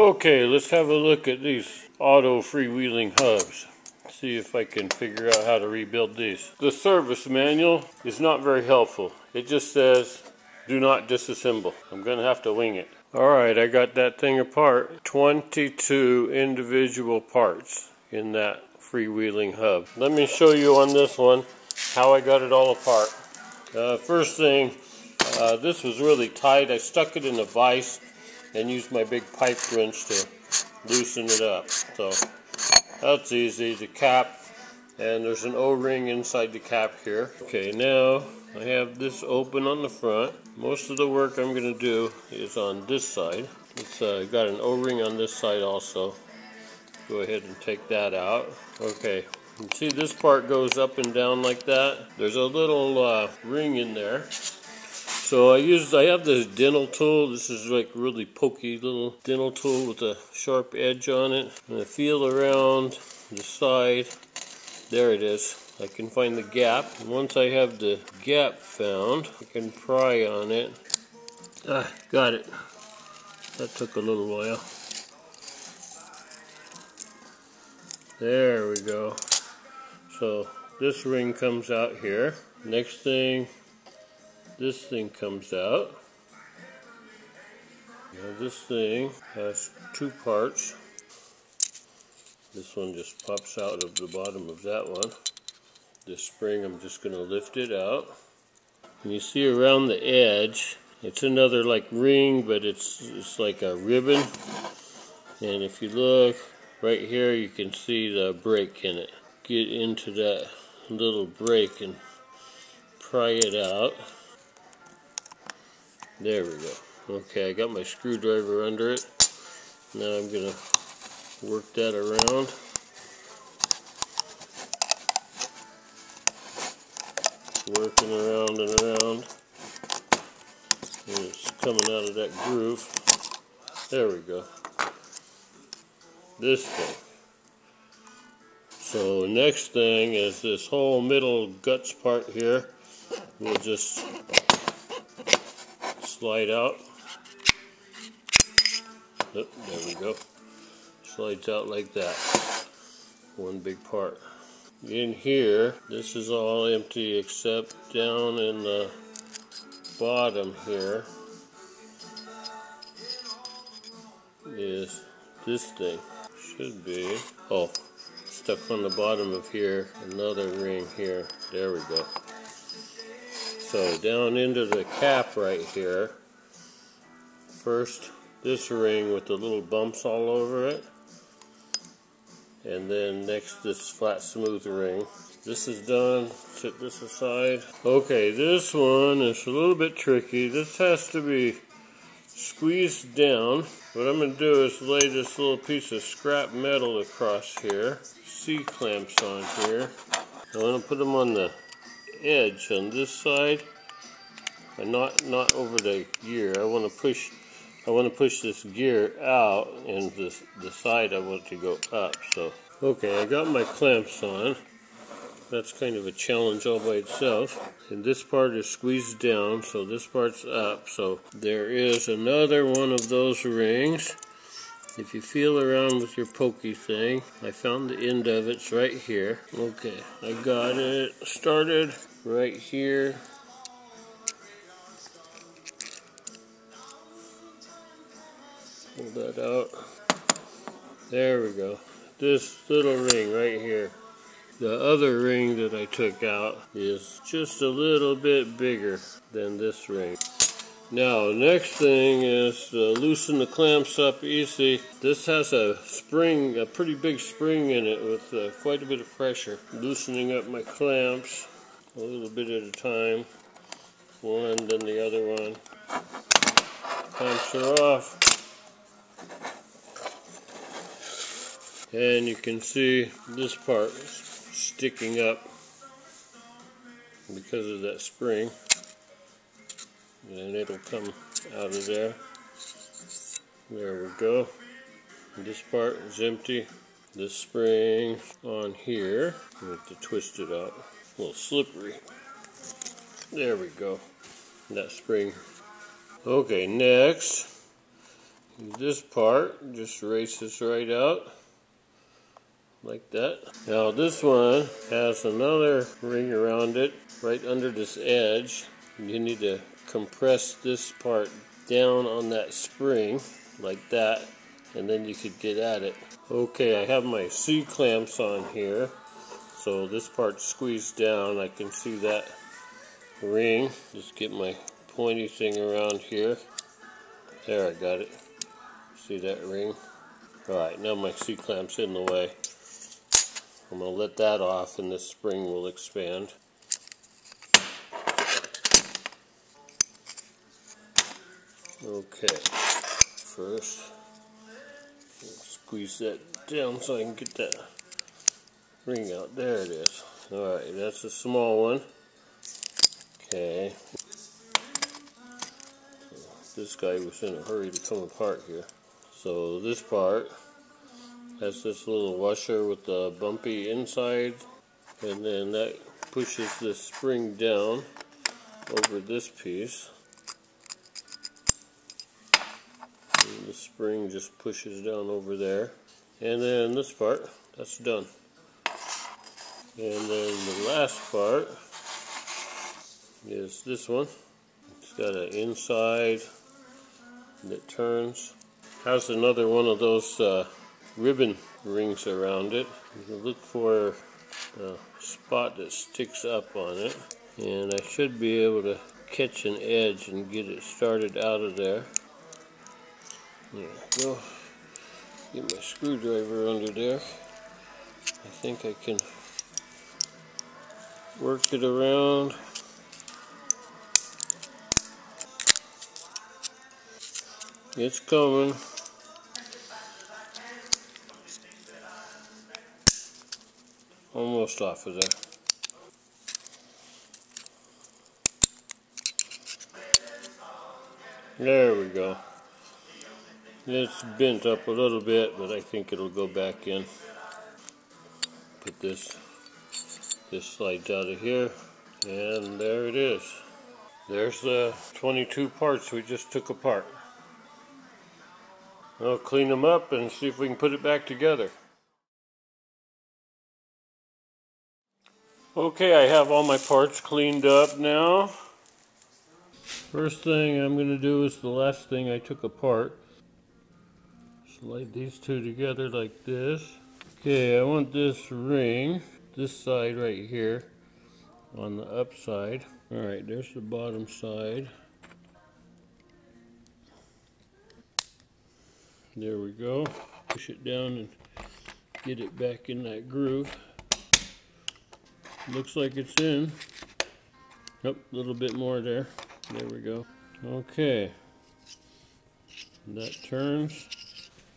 Okay, let's have a look at these auto freewheeling hubs. See if I can figure out how to rebuild these. The service manual is not very helpful. It just says, do not disassemble. I'm going to have to wing it. Alright, I got that thing apart. 22 individual parts in that freewheeling hub. Let me show you on this one how I got it all apart. First thing, this was really tight. I stuck it in a vise and used my big pipe wrench to loosen it up. So that's easy. The cap, and there's an O-ring inside the cap here. Okay, now I have this open on the front. Most of the work I'm going to do is on this side. It's got an O-ring on this side also. Go ahead and take that out. Okay, you see this part goes up and down like that. There's a little ring in there. So I have this dental tool. This is like really pokey little dental tool with a sharp edge on it. And I feel around the side. There it is. I can find the gap. And once I have the gap found, I can pry on it. Got it. That took a little while. There we go. So this ring comes out here. Next thing, this thing comes out. Now this thing has two parts. This one just pops out of the bottom of that one. This spring, I'm just going to lift it out. And you see around the edge, it's another like ring, but it's like a ribbon. And if you look right here, you can see the break in it. Get into that little break and pry it out. There we go. Okay, I got my screwdriver under it. Now I'm going to work that around. Working around and around. And it's coming out of that groove. There we go. This thing. So next thing is this whole middle guts part here. We'll just slide out. Oh, there we go. Slides out like that. One big part. In here, this is all empty except down in the bottom here is this thing. Should be, oh, stuck on the bottom of here, another ring here. There we go. So down into the cap right here, first this ring with the little bumps all over it, and then next this flat smooth ring. This is done. Set this aside. Okay, this one is a little bit tricky. This has to be squeezed down. What I'm going to do is lay this little piece of scrap metal across here. C-clamps on here. I'm going to put them on the edge on this side, and not over the gear. I want to push this gear out, and the side I want to go up. So okay, I got my clamps on. That's kind of a challenge all by itself. And this part is squeezed down, so this part's up. So there is another one of those rings. If you feel around with your pokey thing, I found the end of it. It's right here. Okay, I got it started right here. Pull that out. There we go. This little ring right here. The other ring that I took out is just a little bit bigger than this ring. Now, next thing is to loosen the clamps up easy. This has a spring, a pretty big spring in it with quite a bit of pressure. Loosening up my clamps a little bit at a time. One, then the other one. Clamps are off. And you can see this part sticking up because of that spring. And it'll come out of there. There we go. And this part is empty. This spring on here, I have to twist it out. A little slippery. There we go. That spring. Okay, next, This part just races right out like that. Now this one has another ring around it right under this edge. You need to compress this part down on that spring like that, and then you could get at it. Okay, I have my C-clamps on here, so this part's squeezed down. I can see that ring. Just get my pointy thing around here. There, I got it. See that ring? Alright, now my C-clamp's in the way. I'm going to let that off and this spring will expand. Okay, first squeeze that down so I can get that ring out. There it is. Alright, that's a small one. Okay. This guy was in a hurry to come apart here. So this part has this little washer with the bumpy inside, and then that pushes this spring down over this piece. And the spring just pushes down over there. And then this part, that's done. And then the last part is this one. It's got an inside that turns. Has another one of those ribbon rings around it. You can look for a spot that sticks up on it, and I should be able to catch an edge and get it started out of there. There we go. Get my screwdriver under there. I think I can work it around. It's coming. Almost off of there. There we go. It's bent up a little bit, but I think it'll go back in. Put this slides out of here, and there it is. There's the 22 parts we just took apart. I'll clean them up and see if we can put it back together. Okay, I have all my parts cleaned up now. First thing I'm going to do is the last thing I took apart. Slide these two together like this. Okay, I want this ring, this side right here, on the up side. Alright, there's the bottom side. There we go. Push it down and get it back in that groove. Looks like it's in. Yep, a little bit more there. There we go. Okay. That turns.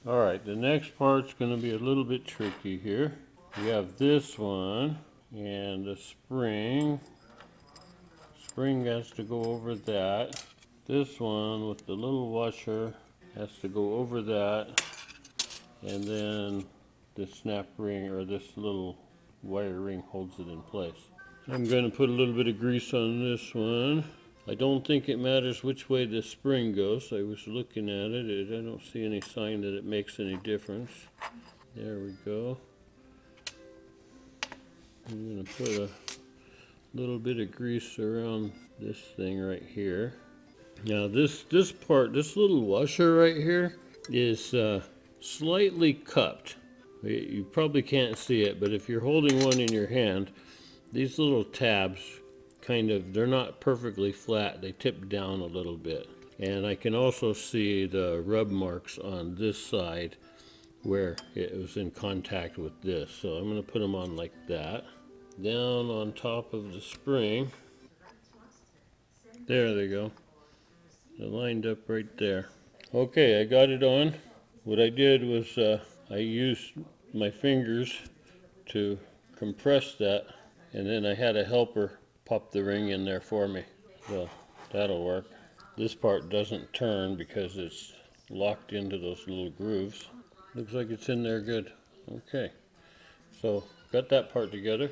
Alright, the next part's going to be a little bit tricky here. We have this one and the spring. Spring has to go over that. This one with the little washer has to go over that, and then the snap ring or this little wire ring holds it in place. I'm going to put a little bit of grease on this one. I don't think it matters which way the spring goes. I was looking at it. I don't see any sign that it makes any difference. There we go. I'm going to put a little bit of grease around this thing right here. Now this part, this little washer right here is slightly cupped. You probably can't see it, but if you're holding one in your hand, these little tabs they're not perfectly flat. They tip down a little bit. And I can also see the rub marks on this side where it was in contact with this. So I'm going to put them on like that. Down on top of the spring. There they go. They're lined up right there. Okay, I got it on. What I did was I used my fingers to compress that, and then I had a helper pop the ring in there for me. So that'll work. This part doesn't turn because it's locked into those little grooves. Looks like it's in there good. Okay, so got that part together.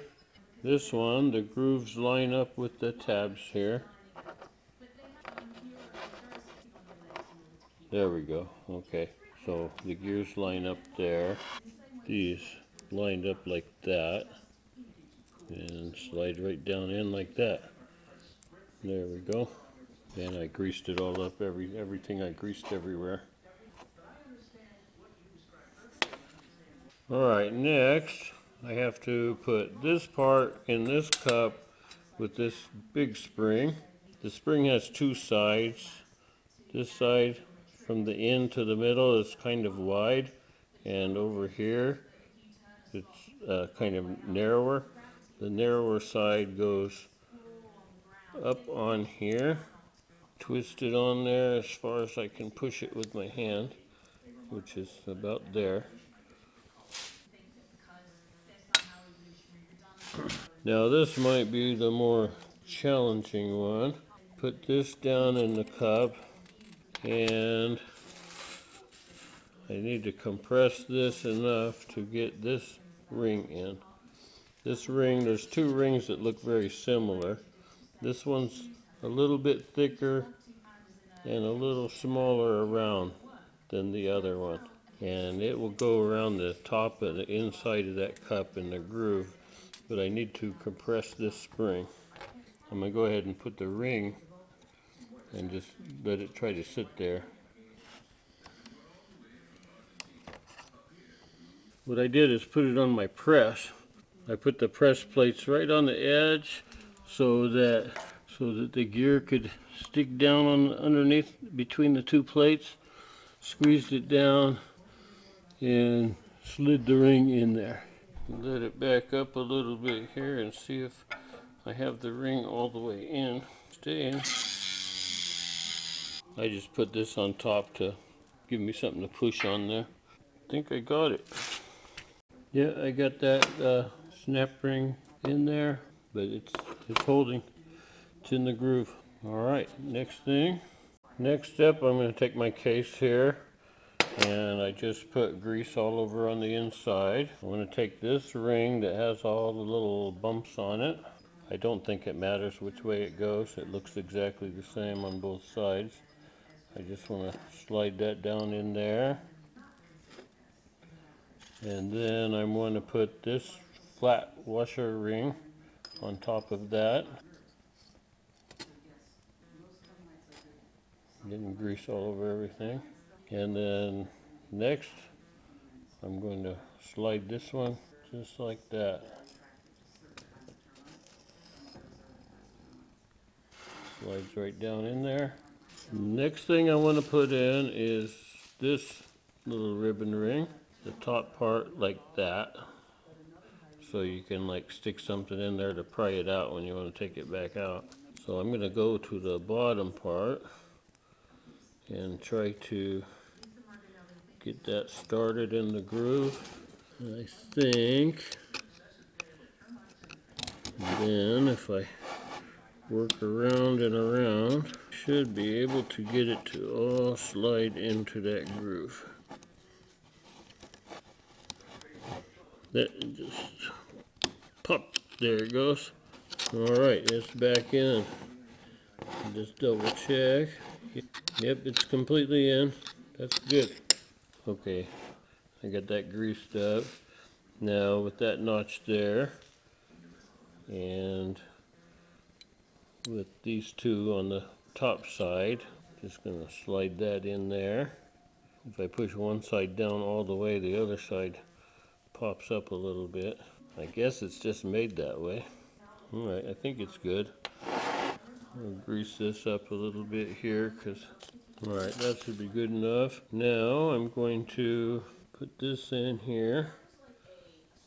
This one, the grooves line up with the tabs here. There we go. Okay, so the gears line up there. These lined up like that. And slide right down in like that. There we go. And I greased it all up, everything I greased everywhere. Alright, next I have to put this part in this cup with this big spring. The spring has two sides. This side from the end to the middle is kind of wide, and over here it's kind of narrower. The narrower side goes up on here. Twist it on there as far as I can push it with my hand, which is about there. Now this might be the more challenging one. Put this down in the cup, and I need to compress this enough to get this ring in. This ring, there's two rings that look very similar. This one's a little bit thicker and a little smaller around than the other one. And it will go around the top of the inside of that cup in the groove, but I need to compress this spring. I'm going to go ahead and put the ring and just let it try to sit there. What I did is put it on my press. I put the press plates right on the edge so that the gear could stick down on underneath between the two plates. Squeezed it down and slid the ring in there. Let it back up a little bit here and see if I have the ring all the way in. Stay in. I just put this on top to give me something to push on there. I think I got it. Yeah, I got that snap ring in there, but it's holding. It's in the groove. Alright, next thing. Next step, I'm going to take my case here, and I just put grease all over on the inside. I'm going to take this ring that has all the little bumps on it. I don't think it matters which way it goes. It looks exactly the same on both sides. I just want to slide that down in there. And then I'm going to put this flat washer ring on top of that. Getting grease all over everything. And then next, I'm going to slide this one just like that. Slides right down in there. Next thing I want to put in is this little ribbon ring. The top part like that. So you can like stick something in there to pry it out when you want to take it back out. So I'm going to go to the bottom part and try to get that started in the groove. I think then if I work around and around, should be able to get it to all slide into that groove. That just pop, there it goes. Alright, it's back in. Just double check. Yep, it's completely in. That's good. Okay, I got that greased up. Now with that notch there, and with these two on the top side, just going to slide that in there. If I push one side down all the way, the other side pops up a little bit. I guess it's just made that way. Alright, I think it's good. I'll grease this up a little bit here because, alright, that should be good enough. Now I'm going to put this in here.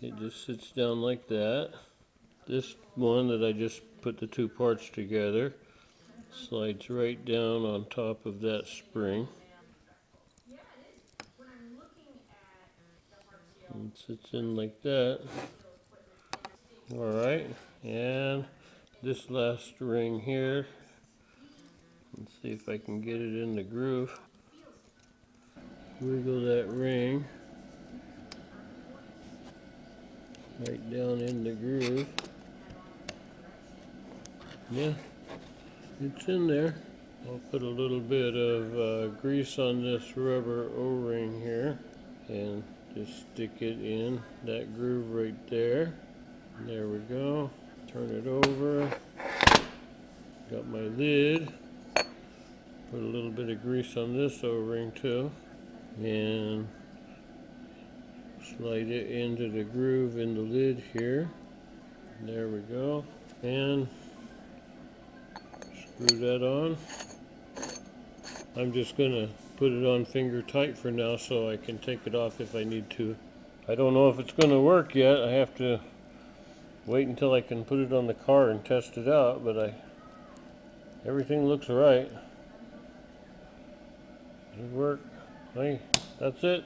It just sits down like that. This one that I just put the two parts together slides right down on top of that spring. And sits in like that. Alright, and this last ring here, let's see if I can get it in the groove. Wiggle that ring right down in the groove. Yeah, it's in there. I'll put a little bit of grease on this rubber O-ring here and just stick it in that groove right there. There we go. Turn it over. Got my lid. Put a little bit of grease on this O-ring too. And slide it into the groove in the lid here. There we go. And screw that on. I'm just going to put it on finger tight for now so I can take it off if I need to. I don't know if it's going to work yet. I have to wait until I can put it on the car and test it out, but everything looks right. Should work. Hey, that's it.